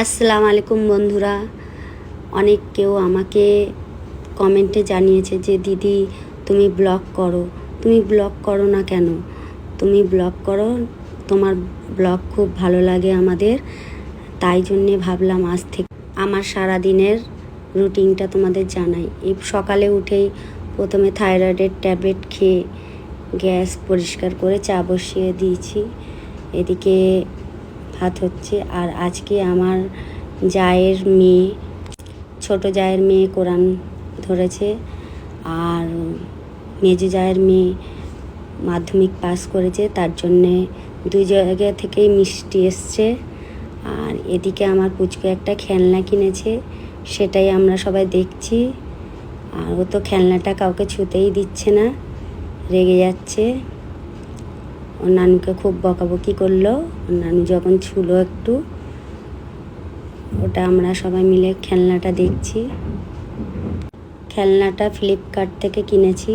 আসসালামু আলাইকুম বন্ধুরা। অনেক কেউ আমাকে কমেন্টে জানিয়েছে যে দিদি তুমি ব্লগ করো না কেন? তুমি ব্লগ করো, তোমার ব্লগ খুব ভালো লাগে আমাদের, তাই জন্যে ভাবলাম আজ থেকে আমার সারা দিনের রুটিনটা তোমাদের জানাই। এই সকালে উঠেই প্রথমে থাইরয়েডের ট্যাবলেট খেয়ে গ্যাস পরিষ্কার করে চা বসিয়ে দিয়েছি, এদিকে ভাত হচ্ছে। আর আজকে আমার ছোট জায়ের মেয়ে কোরআন ধরেছে, আর মেজো জায়ের মেয়ে মাধ্যমিক পাস করেছে, তার জন্যে দুই জায়গা থেকেই মিষ্টি এসছে। আর এদিকে আমার পুচকু একটা খেলনা কিনেছে, সেটাই আমরা সবাই দেখছি। আর ও তো খেলনাটা কাউকে ছুঁতেই দিচ্ছে না, রেগে যাচ্ছে। ওর নানুকে খুব বকাবকি করলো, ওর নানু যখন ছুলো একটু, ওটা আমরা সবাই মিলে খেলনাটা দেখছি। খেলনাটা ফ্লিপকার্ট থেকে কিনেছি।